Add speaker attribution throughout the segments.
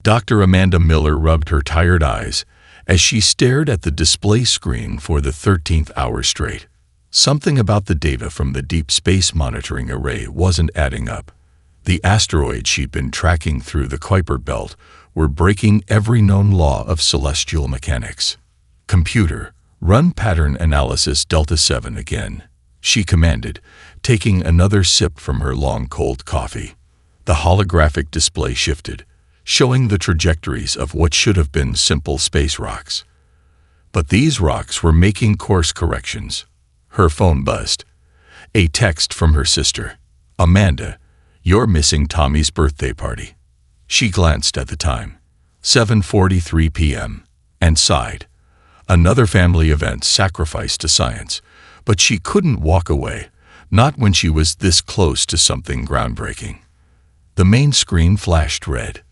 Speaker 1: Dr. Amanda Miller rubbed her tired eyes as she stared at the display screen for the 13th hour straight. Something about the data from the Deep Space Monitoring Array wasn't adding up. The asteroids she'd been tracking through the Kuiper Belt were breaking every known law of celestial mechanics. "Computer, run pattern analysis Delta 7 again," she commanded, taking another sip from her long cold coffee. The holographic display shifted, showing the trajectories of what should have been simple space rocks. But these rocks were making course corrections. Her phone buzzed. A text from her sister. "Amanda, you're missing Tommy's birthday party." She glanced at the time, 7:43 p.m., and sighed. Another family event sacrificed to science, but she couldn't walk away, not when she was this close to something groundbreaking. The main screen flashed red.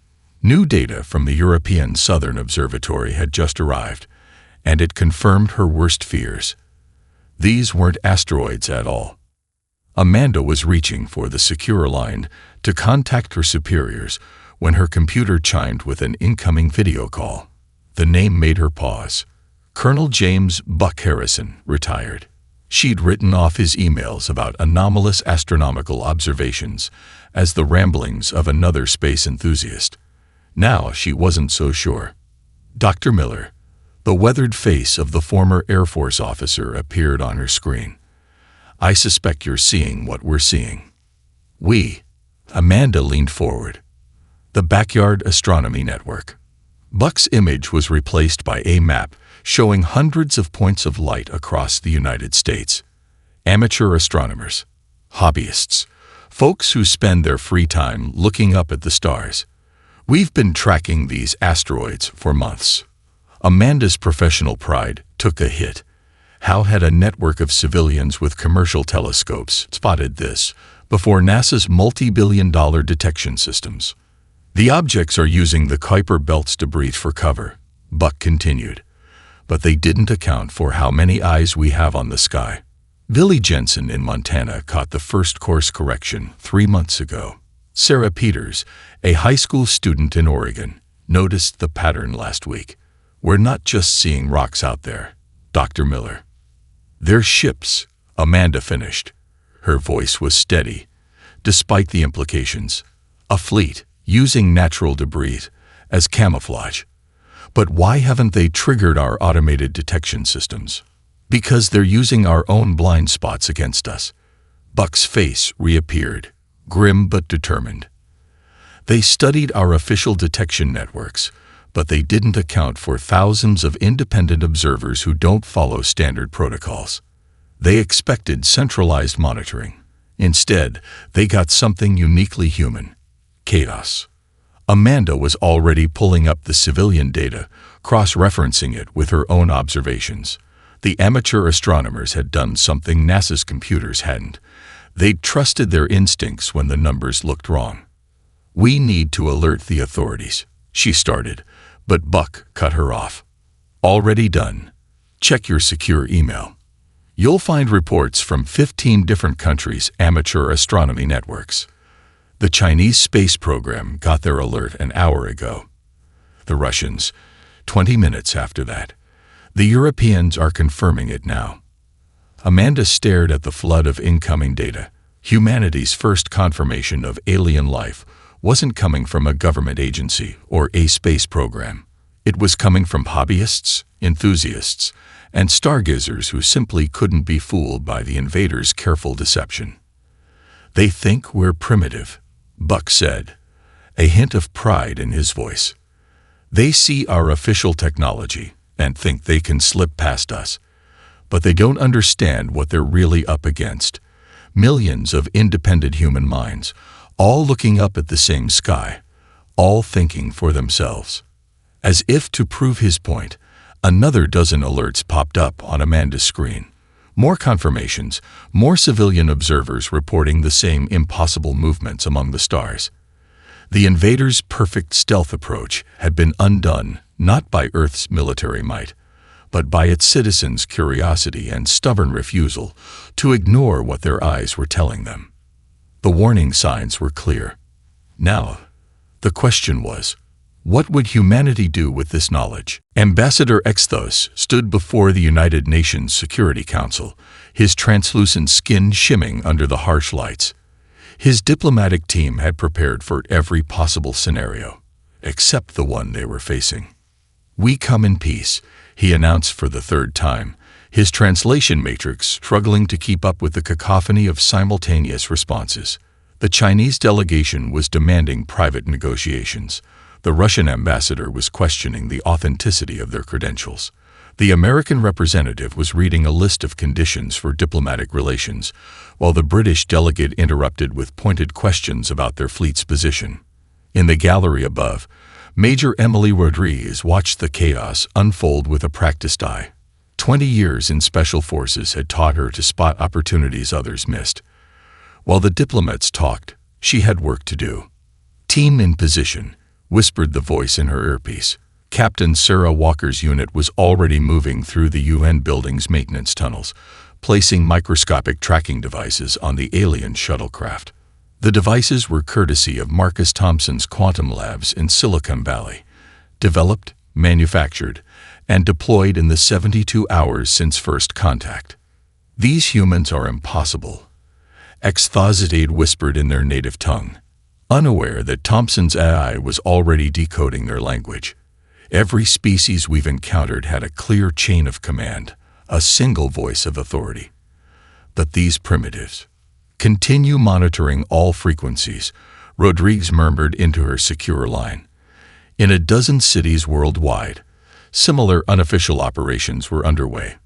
Speaker 1: New data from the European Southern Observatory had just arrived, and it confirmed her worst fears. These weren't asteroids at all. Amanda was reaching for the secure line to contact her superiors when her computer chimed with an incoming video call. The name made her pause. Colonel James "Buck" Harrison, retired. She'd written off his emails about anomalous astronomical observations as the ramblings of another space enthusiast. Now she wasn't so sure. "Dr. Miller." The weathered face of the former Air Force officer appeared on her screen. "I suspect you're seeing what we're seeing." "We?" Amanda leaned forward. "The Backyard Astronomy Network." Buck's image was replaced by a map showing hundreds of points of light across the United States. Amateur astronomers, hobbyists, folks who spend their free time looking up at the stars. "We've been tracking these asteroids for months." Amanda's professional pride took a hit. How had a network of civilians with commercial telescopes spotted this before NASA's multi-billion-dollar detection systems? "The objects are using the Kuiper Belt's debris for cover," Buck continued, "but they didn't account for how many eyes we have on the sky. Billy Jensen in Montana caught the first course correction 3 months ago. Sarah Peters, a high school student in Oregon, noticed the pattern last week. We're not just seeing rocks out there, Dr. Miller. They're ships," Amanda finished. Her voice was steady, despite the implications. "A fleet, using natural debris as camouflage. But why haven't they triggered our automated detection systems?" "Because they're using our own blind spots against us." Buck's face reappeared, grim but determined. "They studied our official detection networks, but they didn't account for thousands of independent observers who don't follow standard protocols. They expected centralized monitoring. Instead, they got something uniquely human: chaos." Amanda was already pulling up the civilian data, cross-referencing it with her own observations. The amateur astronomers had done something NASA's computers hadn't. They'd trusted their instincts when the numbers looked wrong. "We need to alert the authorities," she started, but Buck cut her off. "Already done. Check your secure email. You'll find reports from 15 different countries' amateur astronomy networks. The Chinese space program got their alert an hour ago. The Russians, 20 minutes after that. The Europeans are confirming it now." Amanda stared at the flood of incoming data. Humanity's first confirmation of alien life wasn't coming from a government agency or a space program. It was coming from hobbyists, enthusiasts, and stargazers who simply couldn't be fooled by the invaders' careful deception. "They think we're primitive," Buck said, a hint of pride in his voice. "They see our official technology and think they can slip past us, but they don't understand what they're really up against. Millions of independent human minds, all looking up at the same sky, all thinking for themselves." As if to prove his point, another dozen alerts popped up on Amanda's screen. More confirmations, more civilian observers reporting the same impossible movements among the stars. The invaders' perfect stealth approach had been undone not by Earth's military might, but by its citizens' curiosity and stubborn refusal to ignore what their eyes were telling them. The warning signs were clear. Now, the question was, What would humanity do with this knowledge? Ambassador Exthos stood before the United Nations Security Council, his translucent skin shimmering under the harsh lights. His diplomatic team had prepared for every possible scenario, except the one they were facing. "We come in peace," he announced for the third time, his translation matrix struggling to keep up with the cacophony of simultaneous responses. The Chinese delegation was demanding private negotiations. The Russian ambassador was questioning the authenticity of their credentials. The American representative was reading a list of conditions for diplomatic relations, while the British delegate interrupted with pointed questions about their fleet's position. In the gallery above, Major Emily Rodriguez watched the chaos unfold with a practiced eye. 20 years in special forces had taught her to spot opportunities others missed. While the diplomats talked, she had work to do. "Team in position," whispered the voice in her earpiece. Captain Sarah Walker's unit was already moving through the UN building's maintenance tunnels, placing microscopic tracking devices on the alien shuttlecraft. The devices were courtesy of Marcus Thompson's quantum labs in Silicon Valley, developed, manufactured, and deployed in the 72 hours since first contact. "These humans are impossible," Exthositade whispered in their native tongue, unaware that Thompson's AI was already decoding their language. "Every species we've encountered had a clear chain of command, a single voice of authority. But these primitives continue monitoring all frequencies," Rodriguez murmured into her secure line. In a dozen cities worldwide, similar unofficial operations were underway.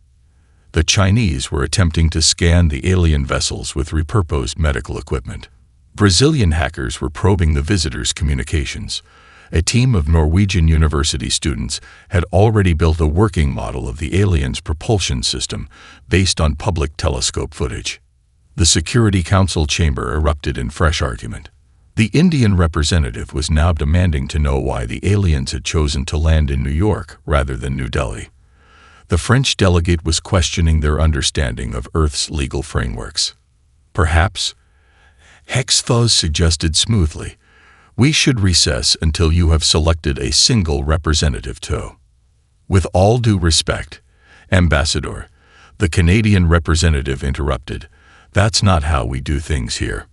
Speaker 1: The Chinese were attempting to scan the alien vessels with repurposed medical equipment. Brazilian hackers were probing the visitors' communications. A team of Norwegian university students had already built a working model of the aliens' propulsion system based on public telescope footage. The Security Council chamber erupted in fresh argument. The Indian representative was now demanding to know why the aliens had chosen to land in New York rather than New Delhi. The French delegate was questioning their understanding of Earth's legal frameworks. "Perhaps," Exthos suggested smoothly, "we should recess until you have selected a single representative too." "With all due respect, Ambassador," the Canadian representative interrupted, "that's not how we do things here."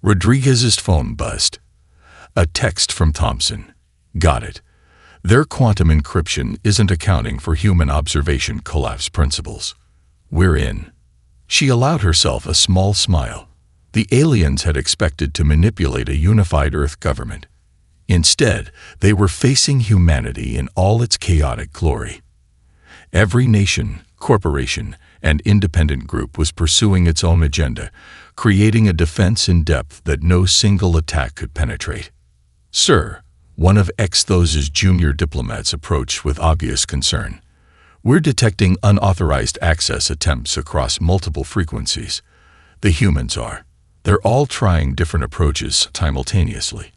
Speaker 1: Rodriguez's phone buzzed. A text from Thompson. "Got it. Their quantum encryption isn't accounting for human observation collapse principles. We're in." She allowed herself a small smile. The aliens had expected to manipulate a unified Earth government. Instead, they were facing humanity in all its chaotic glory. Every nation, corporation, and independent group was pursuing its own agenda, creating a defense in depth that no single attack could penetrate. "Sir," one of Exthos's junior diplomats approached with obvious concern, "we're detecting unauthorized access attempts across multiple frequencies. The humans are. They're all trying different approaches simultaneously.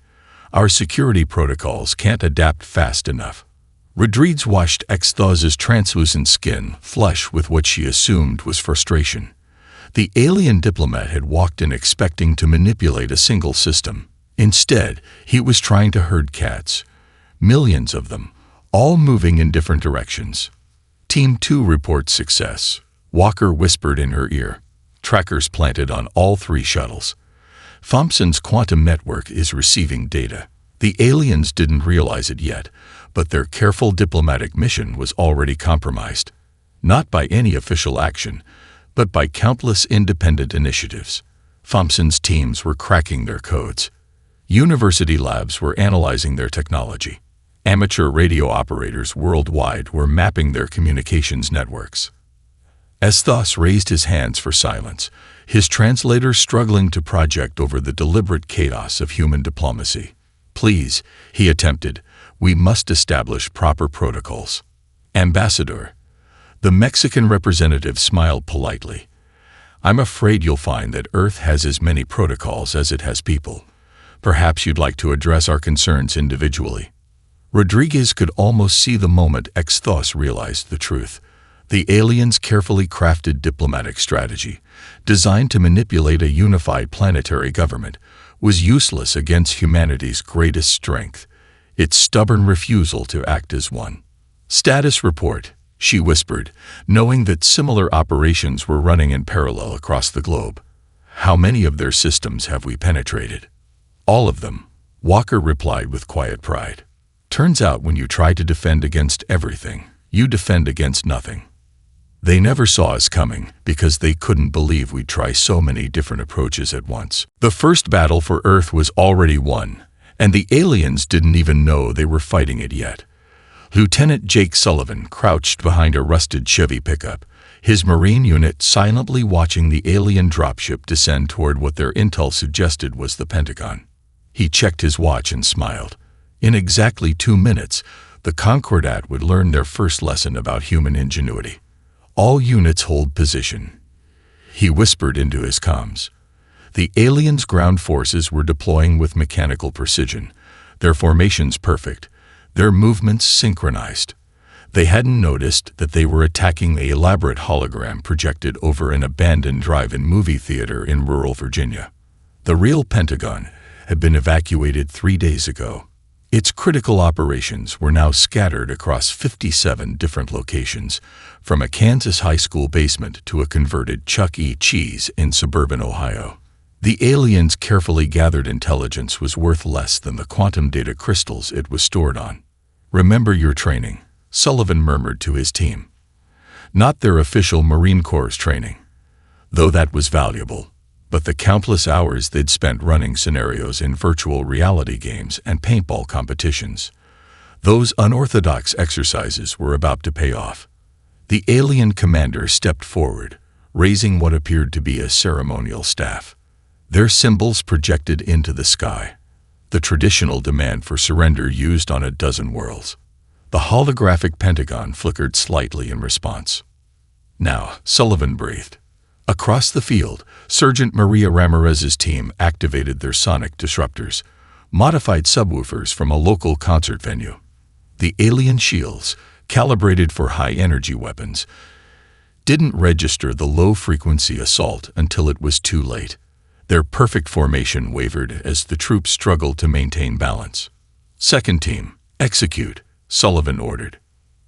Speaker 1: Our security protocols can't adapt fast enough." Rodriguez watched Exthos's translucent skin flush with what she assumed was frustration. The alien diplomat had walked in expecting to manipulate a single system. Instead, he was trying to herd cats. Millions of them, all moving in different directions. "Team 2 reports success," Walker whispered in her ear. "Trackers planted on all 3 shuttles. Thompson's quantum network is receiving data." The aliens didn't realize it yet, but their careful diplomatic mission was already compromised. Not by any official action, but by countless independent initiatives. Thompson's teams were cracking their codes. University labs were analyzing their technology. Amateur radio operators worldwide were mapping their communications networks. Exthos raised his hands for silence, his translator struggling to project over the deliberate chaos of human diplomacy. "Please," he attempted, "we must establish proper protocols." "Ambassador," the Mexican representative smiled politely, "I'm afraid you'll find that Earth has as many protocols as it has people. Perhaps you'd like to address our concerns individually." Rodriguez could almost see the moment Exthos realized the truth. The aliens' carefully crafted diplomatic strategy, designed to manipulate a unified planetary government, was useless against humanity's greatest strength, its stubborn refusal to act as one. "Status report," she whispered, knowing that similar operations were running in parallel across the globe. "How many of their systems have we penetrated?" "All of them," Walker replied with quiet pride. "Turns out when you try to defend against everything, you defend against nothing." They never saw us coming because they couldn't believe we'd try so many different approaches at once. The first battle for Earth was already won, and the aliens didn't even know they were fighting it yet. Lieutenant Jake Sullivan crouched behind a rusted Chevy pickup, his Marine unit silently watching the alien dropship descend toward what their intel suggested was the Pentagon. He checked his watch and smiled. In exactly 2 minutes, the Concordat would learn their first lesson about human ingenuity. "All units hold position," he whispered into his comms. The aliens' ground forces were deploying with mechanical precision, their formations perfect, their movements synchronized. They hadn't noticed that they were attacking the elaborate hologram projected over an abandoned drive-in movie theater in rural Virginia. The real Pentagon had been evacuated 3 days ago. Its critical operations were now scattered across 57 different locations, from a Kansas high school basement to a converted Chuck E. Cheese in suburban Ohio. The aliens' carefully gathered intelligence was worth less than the quantum data crystals it was stored on. "Remember your training," Sullivan murmured to his team. Not their official Marine Corps training, though that was valuable, but the countless hours they'd spent running scenarios in virtual reality games and paintball competitions. Those unorthodox exercises were about to pay off. The alien commander stepped forward, raising what appeared to be a ceremonial staff. Their symbols projected into the sky, the traditional demand for surrender used on a dozen worlds. The holographic Pentagon flickered slightly in response. "Now," Sullivan breathed. Across the field, Sergeant Maria Ramirez's team activated their sonic disruptors, modified subwoofers from a local concert venue. The alien shields, calibrated for high-energy weapons, didn't register the low-frequency assault until it was too late. Their perfect formation wavered as the troops struggled to maintain balance. "Second team, execute," Sullivan ordered.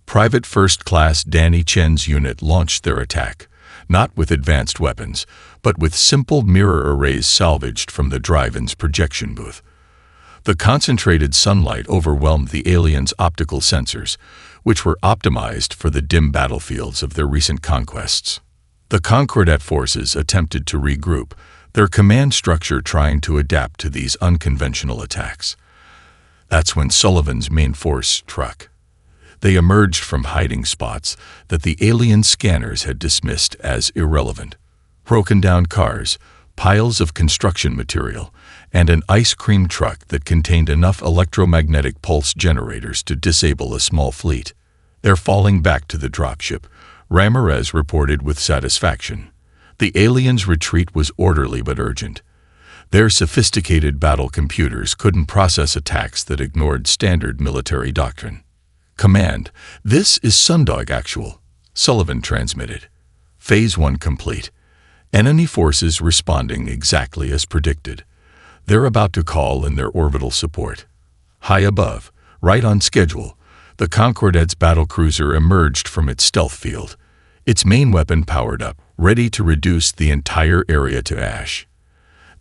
Speaker 1: Private First Class Danny Chen's unit launched their attack, not with advanced weapons, but with simple mirror arrays salvaged from the drive-in's projection booth. The concentrated sunlight overwhelmed the aliens' optical sensors, which were optimized for the dim battlefields of their recent conquests. The Concordat forces attempted to regroup, their command structure trying to adapt to these unconventional attacks. That's when Sullivan's main force struck. They emerged from hiding spots that the alien scanners had dismissed as irrelevant. Broken-down cars, piles of construction material, and an ice cream truck that contained enough electromagnetic pulse generators to disable a small fleet. "They're falling back to the dropship," Ramirez reported with satisfaction. The aliens' retreat was orderly but urgent. Their sophisticated battle computers couldn't process attacks that ignored standard military doctrine. "Command, this is Sundog Actual," Sullivan transmitted. "Phase 1 complete. Enemy forces responding exactly as predicted. They're about to call in their orbital support." High above, right on schedule, the Concordat's battlecruiser emerged from its stealth field, its main weapon powered up, ready to reduce the entire area to ash.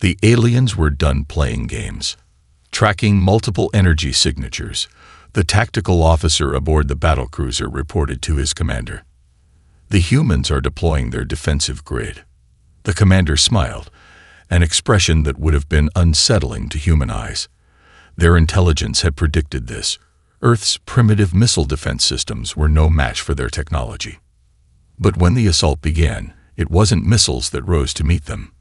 Speaker 1: The aliens were done playing games. Tracking multiple energy signatures, the tactical officer aboard the battlecruiser reported to his commander. "The humans are deploying their defensive grid." The commander smiled, an expression that would have been unsettling to human eyes. Their intelligence had predicted this. Earth's primitive missile defense systems were no match for their technology. But when the assault began, it wasn't missiles that rose to meet them.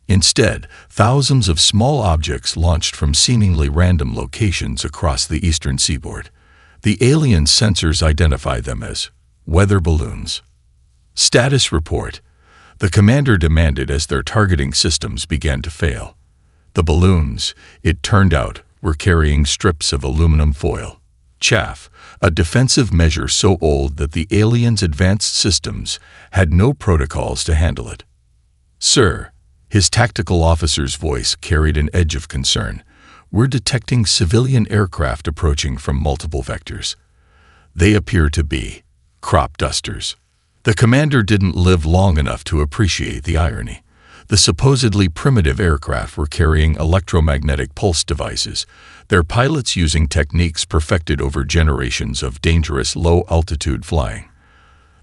Speaker 1: Instead, thousands of small objects launched from seemingly random locations across the eastern seaboard. The alien sensors identified them as weather balloons. "Status report," the commander demanded as their targeting systems began to fail. The balloons, it turned out, were carrying strips of aluminum foil. Chaff, a defensive measure so old that the aliens' advanced systems had no protocols to handle it. "Sir," his tactical officer's voice carried an edge of concern, we're detecting civilian aircraft approaching from multiple vectors. They appear to be crop dusters. The commander didn't live long enough to appreciate the irony. The supposedly primitive aircraft were carrying electromagnetic pulse devices, their pilots using techniques perfected over generations of dangerous low-altitude flying.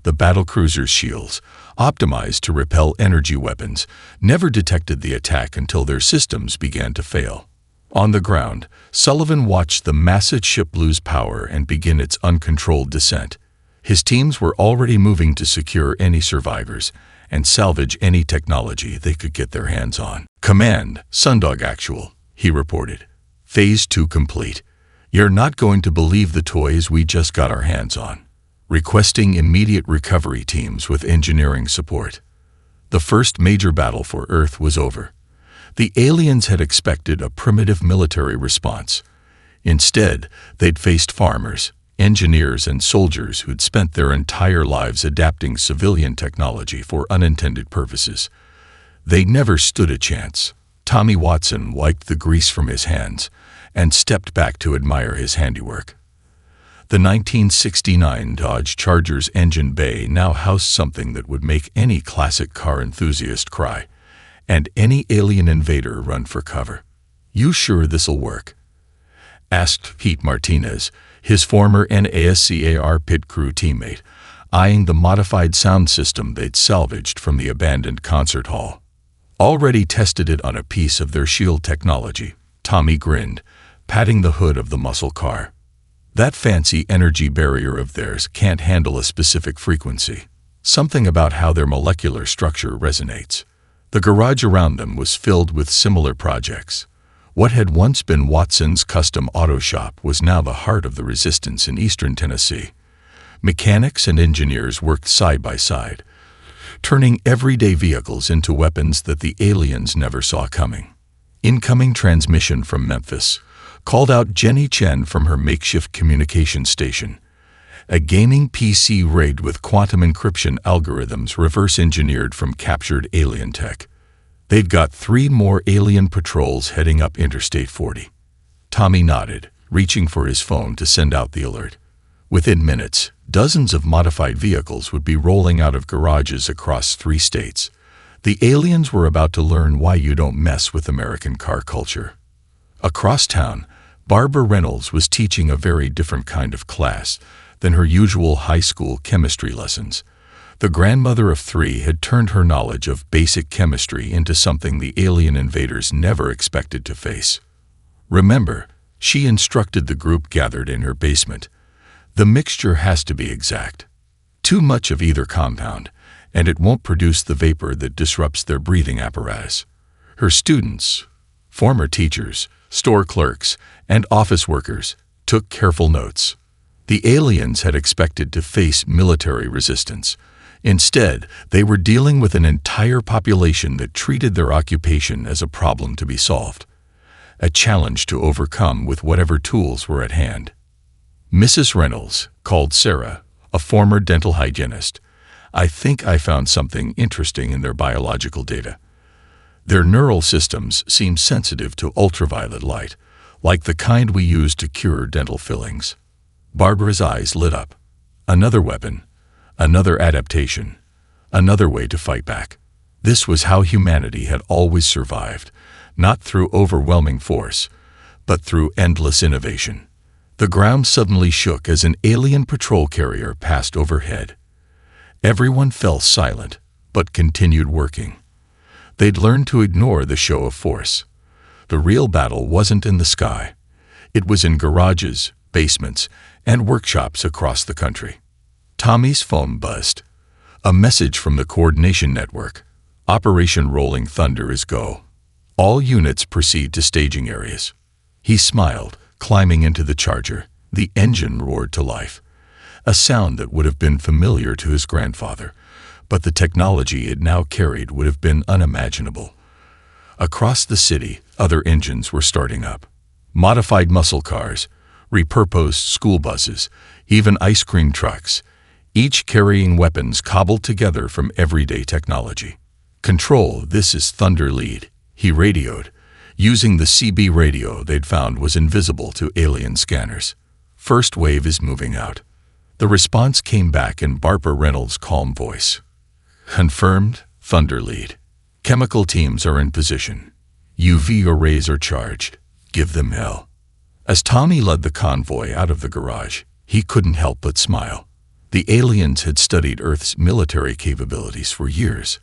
Speaker 1: The battlecruiser's shields, optimized to repel energy weapons, never detected the attack until their systems began to fail. On the ground, Sullivan watched the massive ship lose power and begin its uncontrolled descent. His teams were already moving to secure any survivors and salvage any technology they could get their hands on. "Command, Sundog Actual," he reported. "Phase 2 complete. You're not going to believe the toys we just got our hands on. Requesting immediate recovery teams with engineering support." The first major battle for Earth was over. The aliens had expected a primitive military response. Instead, they'd faced farmers, engineers, and soldiers who'd spent their entire lives adapting civilian technology for unintended purposes. They never stood a chance. Tommy Watson wiped the grease from his hands and stepped back to admire his handiwork. The 1969 Dodge Charger's engine bay now housed something that would make any classic car enthusiast cry, and any alien invader run for cover. "You sure this'll work?" asked Pete Martinez, his former NASCAR pit crew teammate, eyeing the modified sound system they'd salvaged from the abandoned concert hall. "Already tested it on a piece of their shield technology," Tommy grinned, patting the hood of the muscle car. "That fancy energy barrier of theirs can't handle a specific frequency. Something about how their molecular structure resonates." The garage around them was filled with similar projects. What had once been Watson's custom auto shop was now the heart of the resistance in eastern Tennessee. Mechanics and engineers worked side by side, turning everyday vehicles into weapons that the aliens never saw coming. Incoming transmission from Memphis called out Jenny Chen from her makeshift communication station. A gaming PC rigged with quantum encryption algorithms reverse-engineered from captured alien tech. They'd got 3 more alien patrols heading up Interstate 40. Tommy nodded, reaching for his phone to send out the alert. Within minutes, dozens of modified vehicles would be rolling out of garages across 3 states. The aliens were about to learn why you don't mess with American car culture. Across town, Barbara Reynolds was teaching a very different kind of class than her usual high school chemistry lessons. The grandmother of 3 had turned her knowledge of basic chemistry into something the alien invaders never expected to face. "Remember," she instructed the group gathered in her basement, "the mixture has to be exact. Too much of either compound, and it won't produce the vapor that disrupts their breathing apparatus." Her students, former teachers, store clerks, and office workers, took careful notes. The aliens had expected to face military resistance. Instead, they were dealing with an entire population that treated their occupation as a problem to be solved, a challenge to overcome with whatever tools were at hand. Mrs. Reynolds called Sarah, a former dental hygienist. "I think I found something interesting in their biological data. Their neural systems seem sensitive to ultraviolet light, like the kind we use to cure dental fillings." Barbara's eyes lit up. Another weapon, another adaptation, another way to fight back. This was how humanity had always survived, not through overwhelming force, but through endless innovation. The ground suddenly shook as an alien patrol carrier passed overhead. Everyone fell silent, but continued working. They'd learned to ignore the show of force. The real battle wasn't in the sky. It was in garages, basements, and workshops across the country. Tommy's phone buzzed. A message from the coordination network. "Operation Rolling Thunder is go. All units proceed to staging areas." He smiled, climbing into the Charger. The engine roared to life, a sound that would have been familiar to his grandfather, but the technology it now carried would have been unimaginable. Across the city, other engines were starting up. Modified muscle cars, repurposed school buses, even ice cream trucks, each carrying weapons cobbled together from everyday technology. "Control, this is Thunder Lead," he radioed. using the CB radio they'd found was invisible to alien scanners. First wave is moving out. The response came back in Barbara Reynolds' calm voice. Confirmed, Thunder Lead. Chemical teams are in position. UV arrays are charged. Give them hell. As Tommy led the convoy out of the garage, he couldn't help but smile. The aliens had studied Earth's military capabilities for years.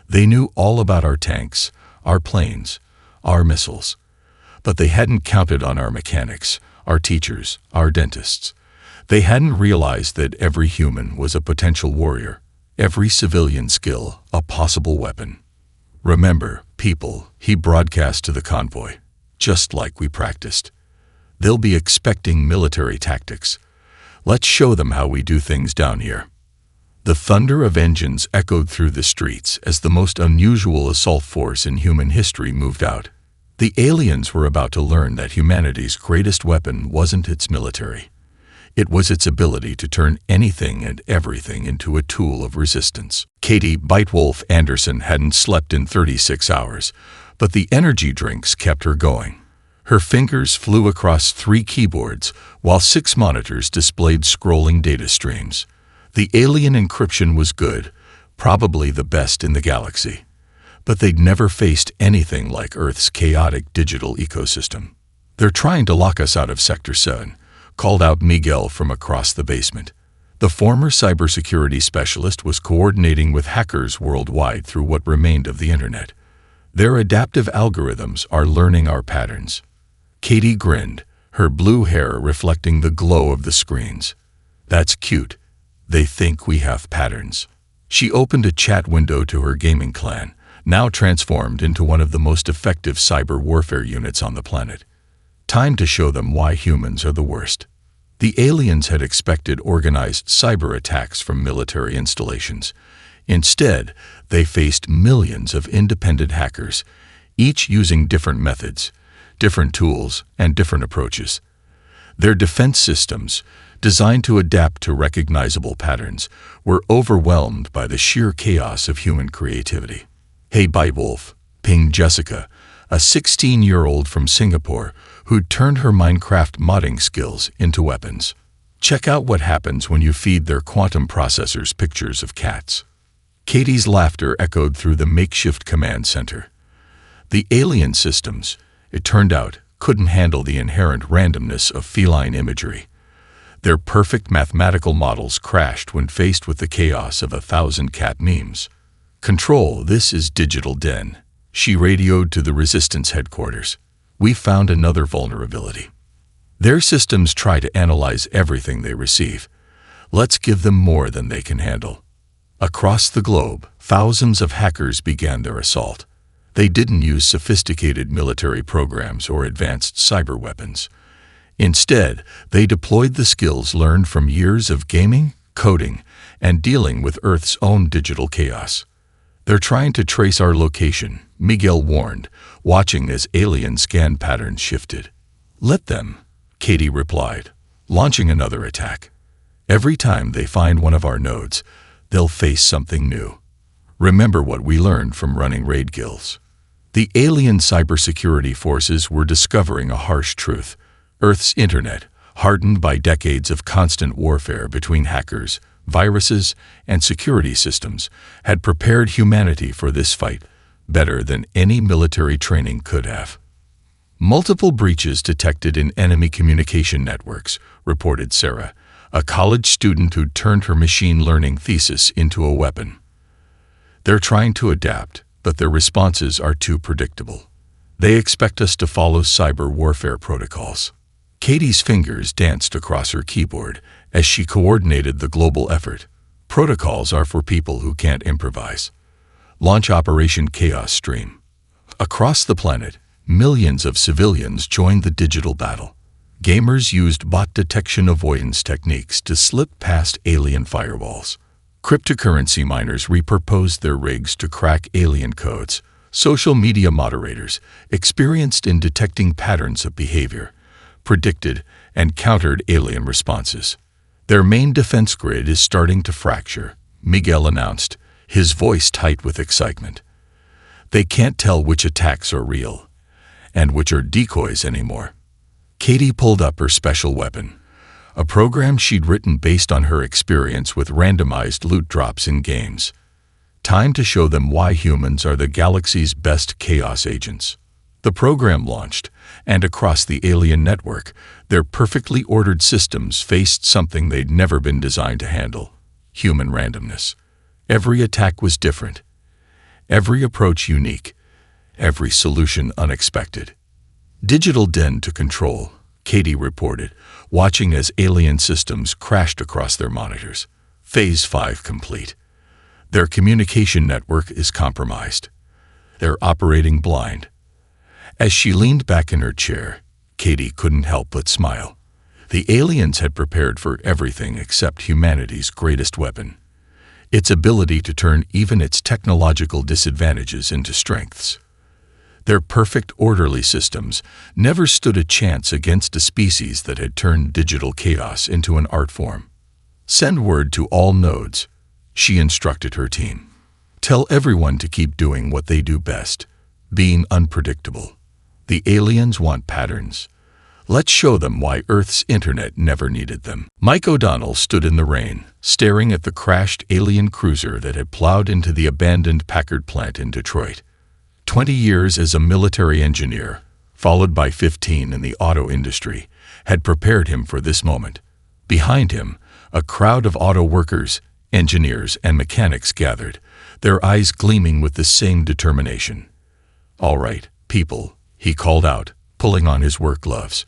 Speaker 1: They knew all about our tanks, our planes, our missiles. But they hadn't counted on our mechanics, our teachers, our dentists. They hadn't realized that every human was a potential warrior, every civilian skill a possible weapon. Remember, people, he broadcast to the convoy, just like we practiced. They'll be expecting military tactics. Let's show them how we do things down here. The thunder of engines echoed through the streets as the most unusual assault force in human history moved out. The aliens were about to learn that humanity's greatest weapon wasn't its military. It was its ability to turn anything and everything into a tool of resistance. Katie Bitewolf Anderson hadn't slept in 36 hours, but the energy drinks kept her going. Her fingers flew across 3 keyboards while 6 monitors displayed scrolling data streams. The alien encryption was good, probably the best in the galaxy. But they'd never faced anything like Earth's chaotic digital ecosystem. They're trying to lock us out of Sector 7, called out Miguel from across the basement. The former cybersecurity specialist was coordinating with hackers worldwide through what remained of the internet. Their adaptive algorithms are learning our patterns. Katie grinned, her blue hair reflecting the glow of the screens. That's cute. They think we have patterns. She opened a chat window to her gaming clan, now transformed into one of the most effective cyber warfare units on the planet. Time to show them why humans are the worst. The aliens had expected organized cyber attacks from military installations. Instead, they faced millions of independent hackers, each using different methods, different tools, and different approaches. Their defense systems, designed to adapt to recognizable patterns, were overwhelmed by the sheer chaos of human creativity. Hey Bitewolf, pinged Jessica, a 16-year-old from Singapore who'd turned her Minecraft modding skills into weapons. Check out what happens when you feed their quantum processors pictures of cats. Katie's laughter echoed through the makeshift command center. The alien systems, it turned out, couldn't handle the inherent randomness of feline imagery. Their perfect mathematical models crashed when faced with the chaos of 1,000 cat memes. Control, this is Digital Den. She radioed to the Resistance headquarters. We found another vulnerability. Their systems try to analyze everything they receive. Let's give them more than they can handle. Across the globe, thousands of hackers began their assault. They didn't use sophisticated military programs or advanced cyber weapons. Instead, they deployed the skills learned from years of gaming, coding, and dealing with Earth's own digital chaos. They're trying to trace our location, Miguel warned, watching as alien scan patterns shifted. Let them, Katie replied, launching another attack. Every time they find one of our nodes, they'll face something new. Remember what we learned from running raid guilds. The alien cybersecurity forces were discovering a harsh truth. Earth's internet, hardened by decades of constant warfare between hackers, viruses, and security systems, had prepared humanity for this fight better than any military training could have. Multiple breaches detected in enemy communication networks, reported Sarah, a college student who'd turned her machine learning thesis into a weapon. They're trying to adapt, but their responses are too predictable. They expect us to follow cyber warfare protocols. Katie's fingers danced across her keyboard as she coordinated the global effort. Protocols are for people who can't improvise. Launch Operation Chaos Stream. Across the planet, millions of civilians joined the digital battle. Gamers used bot detection avoidance techniques to slip past alien firewalls. Cryptocurrency miners repurposed their rigs to crack alien codes. Social media moderators, experienced in detecting patterns of behavior, predicted and countered alien responses. Their main defense grid is starting to fracture, Miguel announced, his voice tight with excitement. They can't tell which attacks are real, and which are decoys anymore. Katie pulled up her special weapon, a program she'd written based on her experience with randomized loot drops in games. Time to show them why humans are the galaxy's best chaos agents. The program launched, and across the alien network, their perfectly ordered systems faced something they'd never been designed to handle: human randomness. Every attack was different, every approach unique, every solution unexpected. Digital den to control, Katie reported, watching as alien systems crashed across their monitors. Phase 5 complete. Their communication network is compromised. They're operating blind. As she leaned back in her chair, Katie couldn't help but smile. The aliens had prepared for everything except humanity's greatest weapon: its ability to turn even its technological disadvantages into strengths. Their perfect, orderly systems never stood a chance against a species that had turned digital chaos into an art form. "Send word to all nodes," she instructed her team. "Tell everyone to keep doing what they do best, being unpredictable. The aliens want patterns. Let's show them why Earth's internet never needed them." Mike O'Donnell stood in the rain, staring at the crashed alien cruiser that had plowed into the abandoned Packard plant in Detroit. 20 years as a military engineer, followed by 15 in the auto industry, had prepared him for this moment. Behind him, a crowd of auto workers, engineers, and mechanics gathered, their eyes gleaming with the same determination. "All right, people," he called out, pulling on his work gloves.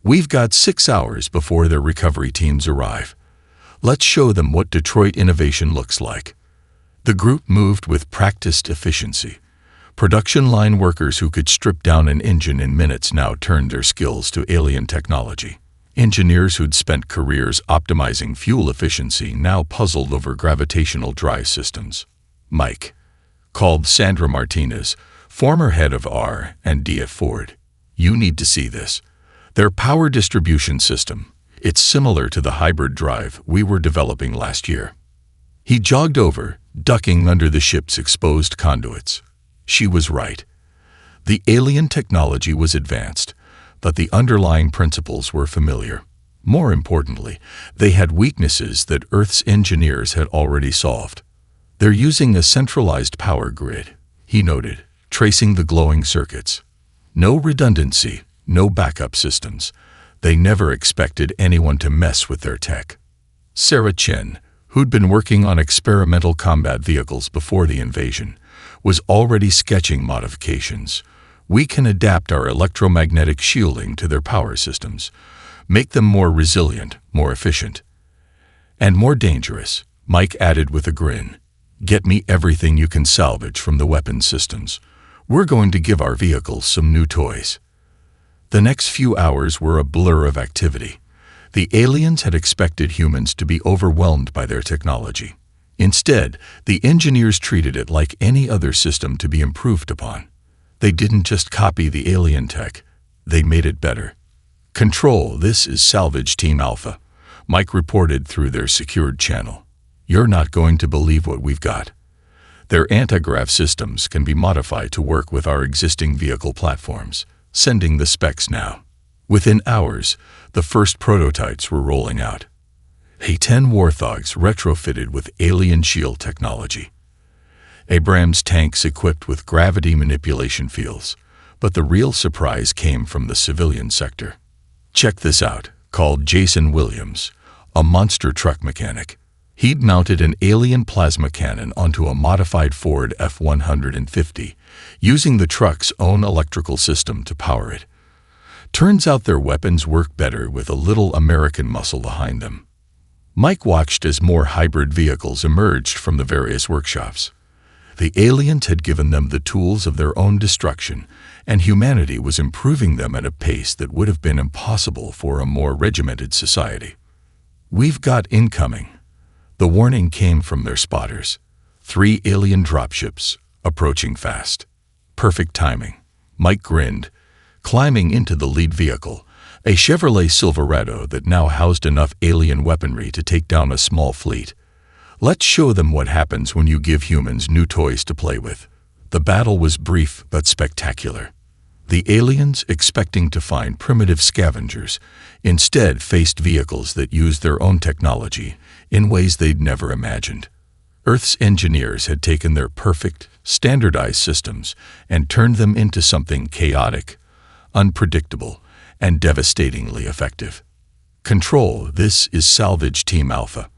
Speaker 1: "We've got 6 hours before their recovery teams arrive. Let's show them what Detroit innovation looks like." The group moved with practiced efficiency. Production line workers who could strip down an engine in minutes now turned their skills to alien technology. Engineers who'd spent careers optimizing fuel efficiency now puzzled over gravitational drive systems. "Mike," called Sandra Martinez, former head of R&D at Ford, "you need to see this. Their power distribution system, it's similar to the hybrid drive we were developing last year." He jogged over, ducking under the ship's exposed conduits. She was right. The alien technology was advanced, but the underlying principles were familiar. More importantly, they had weaknesses that Earth's engineers had already solved. "They're using a centralized power grid," he noted, tracing the glowing circuits. "No redundancy, no backup systems. They never expected anyone to mess with their tech." Sarah Chen, who'd been working on experimental combat vehicles before the invasion, was already sketching modifications. "We can adapt our electromagnetic shielding to their power systems, make them more resilient, more efficient." "And more dangerous," Mike added with a grin. "Get me everything you can salvage from the weapons systems. We're going to give our vehicles some new toys." The next few hours were a blur of activity. The aliens had expected humans to be overwhelmed by their technology. Instead, the engineers treated it like any other system to be improved upon. They didn't just copy the alien tech, they made it better. "Control, this is Salvage Team Alpha," Mike reported through their secured channel. "You're not going to believe what we've got. Their anti-grav systems can be modified to work with our existing vehicle platforms, sending the specs now." Within hours, the first prototypes were rolling out. A-10 Warthogs retrofitted with alien shield technology. Abrams tanks equipped with gravity manipulation fields, but the real surprise came from the civilian sector. "Check this out," called Jason Williams, a monster truck mechanic. He'd mounted an alien plasma cannon onto a modified Ford F-150, using the truck's own electrical system to power it. Turns out their weapons work better with a little American muscle behind them. Mike watched as more hybrid vehicles emerged from the various workshops. The aliens had given them the tools of their own destruction, and humanity was improving them at a pace that would have been impossible for a more regimented society. "We've got incoming." The warning came from their spotters. 3 alien dropships, approaching fast. Perfect timing. Mike grinned, climbing into the lead vehicle, a Chevrolet Silverado that now housed enough alien weaponry to take down a small fleet. "Let's show them what happens when you give humans new toys to play with." The battle was brief but spectacular. The aliens, expecting to find primitive scavengers, instead faced vehicles that used their own technology in ways they'd never imagined. Earth's engineers had taken their perfect, standardized systems and turned them into something chaotic, unpredictable, and devastatingly effective. "Control, this is Salvage Team Alpha,"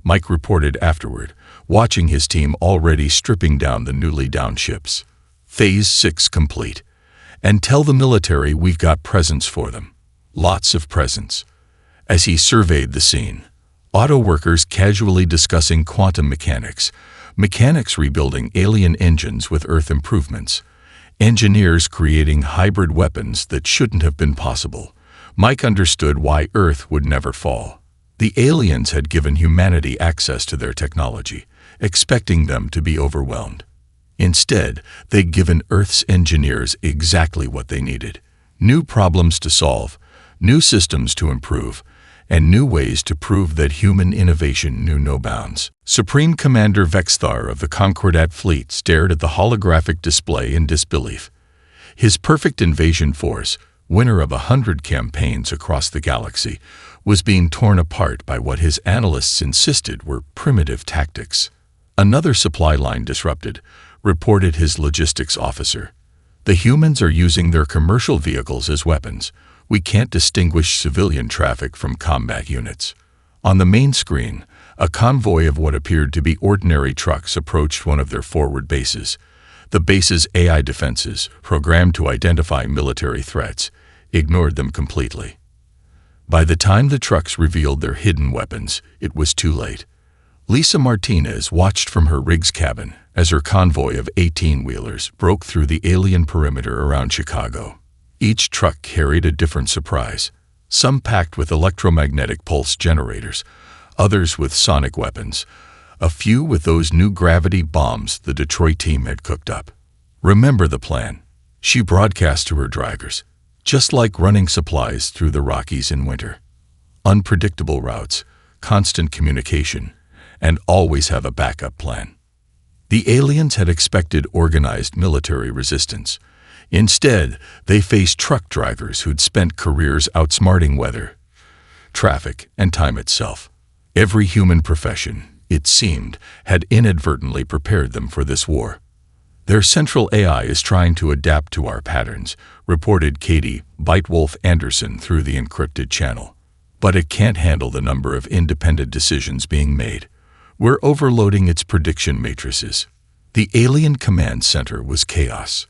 Speaker 1: Mike reported afterward, watching his team already stripping down the newly downed ships. "Phase 6 complete. And tell the military we've got presents for them. Lots of presents." As he surveyed the scene, auto workers casually discussing quantum mechanics, mechanics rebuilding alien engines with Earth improvements, engineers creating hybrid weapons that shouldn't have been possible, Mike understood why Earth would never fall. The aliens had given humanity access to their technology, expecting them to be overwhelmed. Instead, they'd given Earth's engineers exactly what they needed: new problems to solve, new systems to improve, and new ways to prove that human innovation knew no bounds. Supreme Commander Vexthar of the Conquered fleet stared at the holographic display in disbelief. His perfect invasion force, winner of 100 campaigns across the galaxy, was being torn apart by what his analysts insisted were primitive tactics. "Another supply line disrupted," reported his logistics officer. "The humans are using their commercial vehicles as weapons. We can't distinguish civilian traffic from combat units." On the main screen, a convoy of what appeared to be ordinary trucks approached one of their forward bases. The base's AI defenses, programmed to identify military threats, ignored them completely. By the time the trucks revealed their hidden weapons, it was too late. Lisa Martinez watched from her rig's cabin as her convoy of 18-wheelers broke through the alien perimeter around Chicago. Each truck carried a different surprise, some packed with electromagnetic pulse generators, others with sonic weapons, a few with those new gravity bombs the Detroit team had cooked up. "Remember the plan," she broadcast to her drivers. "Just like running supplies through the Rockies in winter. Unpredictable routes, constant communication, and always have a backup plan." The aliens had expected organized military resistance. Instead, they faced truck drivers who'd spent careers outsmarting weather, traffic, and time itself. Every human profession, it seemed, had inadvertently prepared them for this war. "Their central AI is trying to adapt to our patterns," reported Katie Bitewolf Anderson through the encrypted channel. "But it can't handle the number of independent decisions being made. We're overloading its prediction matrices." The alien command center was chaos.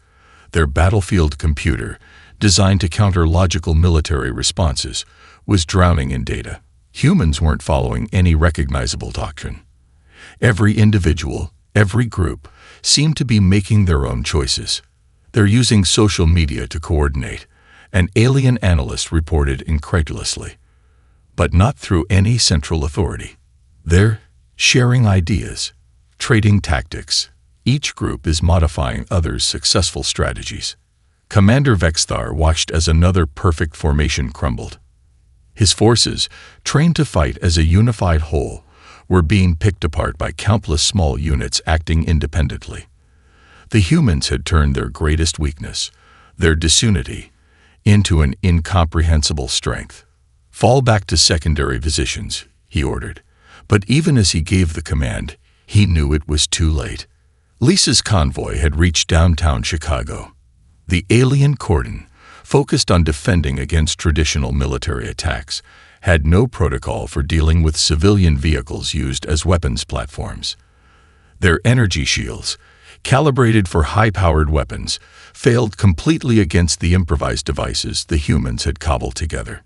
Speaker 1: Their battlefield computer, designed to counter logical military responses, was drowning in data. Humans weren't following any recognizable doctrine. Every individual, every group, seemed to be making their own choices. "They're using social media to coordinate," an alien analyst reported incredulously. "But not through any central authority. They're sharing ideas, trading tactics. Each group is modifying others' successful strategies." Commander Vexthar watched as another perfect formation crumbled. His forces, trained to fight as a unified whole, were being picked apart by countless small units acting independently. The humans had turned their greatest weakness, their disunity, into an incomprehensible strength. "Fall back to secondary positions," he ordered. But even as he gave the command, he knew it was too late. Lisa's convoy had reached downtown Chicago. The alien cordon, focused on defending against traditional military attacks, had no protocol for dealing with civilian vehicles used as weapons platforms. Their energy shields, calibrated for high-powered weapons, failed completely against the improvised devices the humans had cobbled together.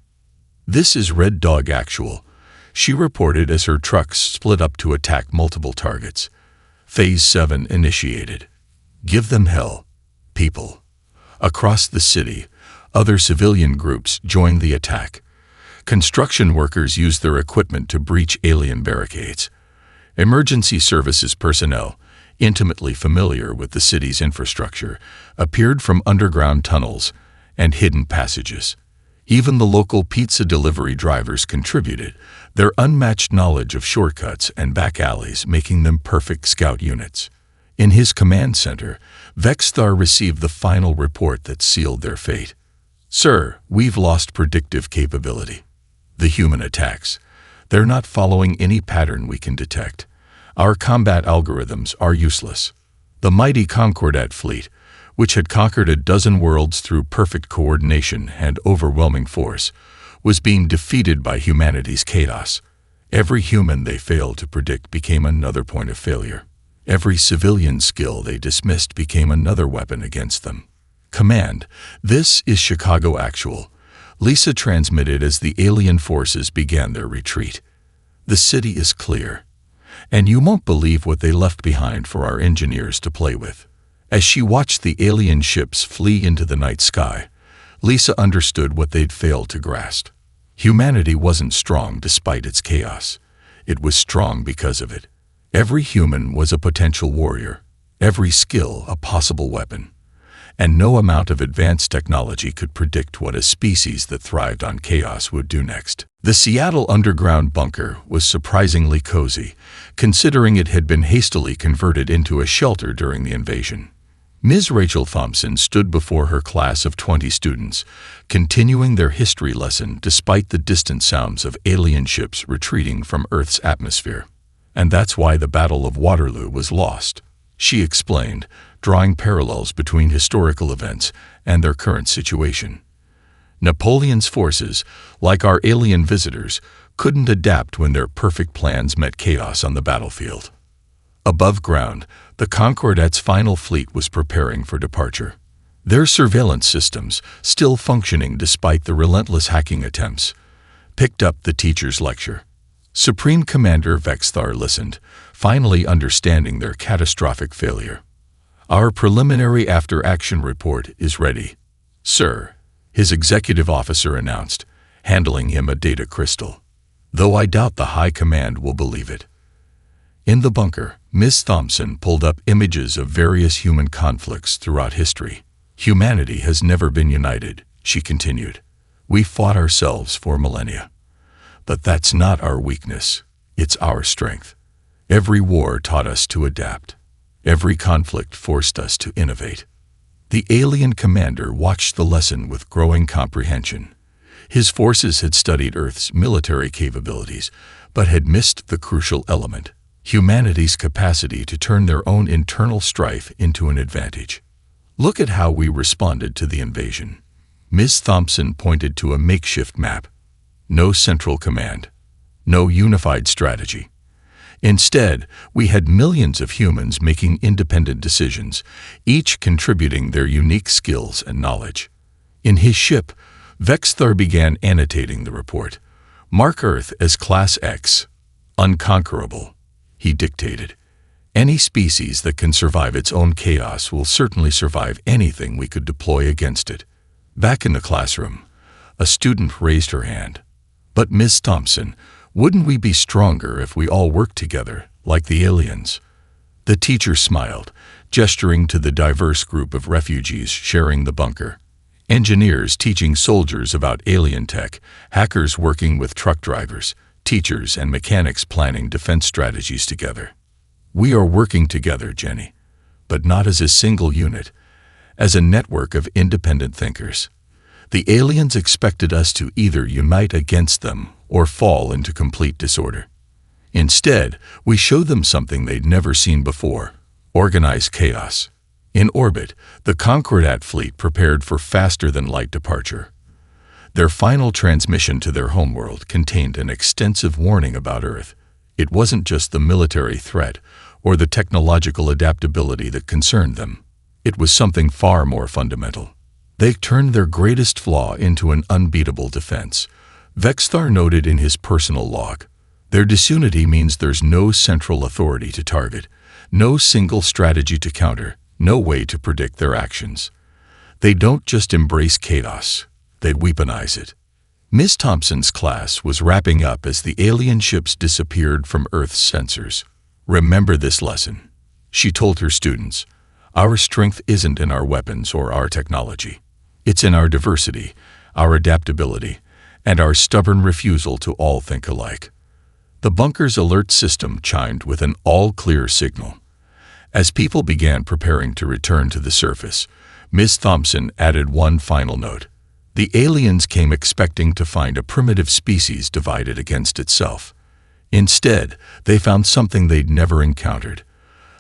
Speaker 1: "This is Red Dog Actual," she reported as her trucks split up to attack multiple targets. "Phase 7 initiated. Give them hell, people." Across the city, other civilian groups joined the attack. Construction workers used their equipment to breach alien barricades. Emergency services personnel, intimately familiar with the city's infrastructure, appeared from underground tunnels and hidden passages. Even the local pizza delivery drivers contributed, their unmatched knowledge of shortcuts and back alleys making them perfect scout units. In his command center, Vexthar received the final report that sealed their fate. "Sir, we've lost predictive capability. The human attacks. They're not following any pattern we can detect. Our combat algorithms are useless." The mighty Concordat fleet, which had conquered a dozen worlds through perfect coordination and overwhelming force, was being defeated by humanity's chaos. Every human they failed to predict became another point of failure. Every civilian skill they dismissed became another weapon against them. "Command, this is Chicago Actual," Lisa transmitted as the alien forces began their retreat. "The city is clear, and you won't believe what they left behind for our engineers to play with." As she watched the alien ships flee into the night sky, Lisa understood what they'd failed to grasp. Humanity wasn't strong despite its chaos. It was strong because of it. Every human was a potential warrior, every skill a possible weapon, and no amount of advanced technology could predict what a species that thrived on chaos would do next. The Seattle underground bunker was surprisingly cozy, considering it had been hastily converted into a shelter during the invasion. Ms. Rachel Thompson stood before her class of 20 students, continuing their history lesson despite the distant sounds of alien ships retreating from Earth's atmosphere. "And that's why the Battle of Waterloo was lost," she explained, drawing parallels between historical events and their current situation. Napoleon's forces, like our alien visitors, couldn't adapt when their perfect plans met chaos on the battlefield. Above ground, the Concordat's final fleet was preparing for departure. Their surveillance systems, still functioning despite the relentless hacking attempts, picked up the teacher's lecture. Supreme Commander Vexthar listened, finally understanding their catastrophic failure. "Our preliminary after-action report is ready, sir," his executive officer announced, handling him a data crystal. "Though I doubt the High Command will believe it." In the bunker, Miss Thompson pulled up images of various human conflicts throughout history. "Humanity has never been united," she continued. "We fought ourselves for millennia. But that's not our weakness, it's our strength. Every war taught us to adapt. Every conflict forced us to innovate." The alien commander watched the lesson with growing comprehension. His forces had studied Earth's military capabilities, but had missed the crucial element: humanity's capacity to turn their own internal strife into an advantage. "Look at how we responded to the invasion." Ms. Thompson pointed to a makeshift map. No central command, no unified strategy. Instead, we had millions of humans making independent decisions, each contributing their unique skills and knowledge. In his ship, Vexthar began annotating the report. "Mark Earth as Class X, unconquerable," he dictated. "Any species that can survive its own chaos will certainly survive anything we could deploy against it." Back in the classroom, a student raised her hand. "But Ms. Thompson, wouldn't we be stronger if we all worked together, like the aliens?" The teacher smiled, gesturing to the diverse group of refugees sharing the bunker. Engineers teaching soldiers about alien tech, hackers working with truck drivers, teachers and mechanics planning defense strategies together. "We are working together, Jenny, but not as a single unit, as a network of independent thinkers. The aliens expected us to either unite against them or fall into complete disorder. Instead, we showed them something they'd never seen before: organized chaos." In orbit, the Concordat fleet prepared for faster-than-light departure. Their final transmission to their homeworld contained an extensive warning about Earth. It wasn't just the military threat or the technological adaptability that concerned them. It was something far more fundamental. They turned their greatest flaw into an unbeatable defense. Vexthar noted in his personal log, "Their disunity means there's no central authority to target, no single strategy to counter, no way to predict their actions. They don't just embrace chaos, they weaponize it." Miss Thompson's class was wrapping up as the alien ships disappeared from Earth's sensors. "Remember this lesson," she told her students. "Our strength isn't in our weapons or our technology. It's in our diversity, our adaptability, and our stubborn refusal to all think alike." The bunker's alert system chimed with an all-clear signal. As people began preparing to return to the surface, Miss Thompson added one final note. The aliens came expecting to find a primitive species divided against itself. Instead, they found something they'd never encountered.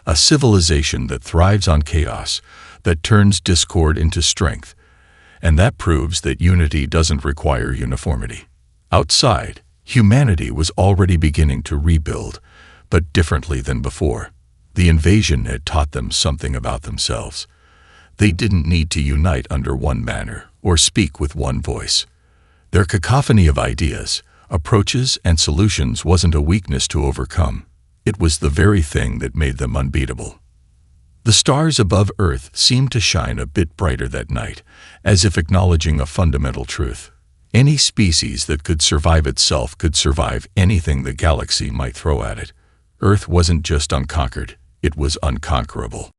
Speaker 1: A civilization that thrives on chaos, that turns discord into strength. And that proves that unity doesn't require uniformity. Outside, humanity was already beginning to rebuild, but differently than before. The invasion had taught them something about themselves. They didn't need to unite under one banner or speak with one voice. Their cacophony of ideas, approaches, and solutions wasn't a weakness to overcome. It was the very thing that made them unbeatable. The stars above Earth seemed to shine a bit brighter that night, as if acknowledging a fundamental truth. Any species that could survive itself could survive anything the galaxy might throw at it. Earth wasn't just unconquered, it was unconquerable.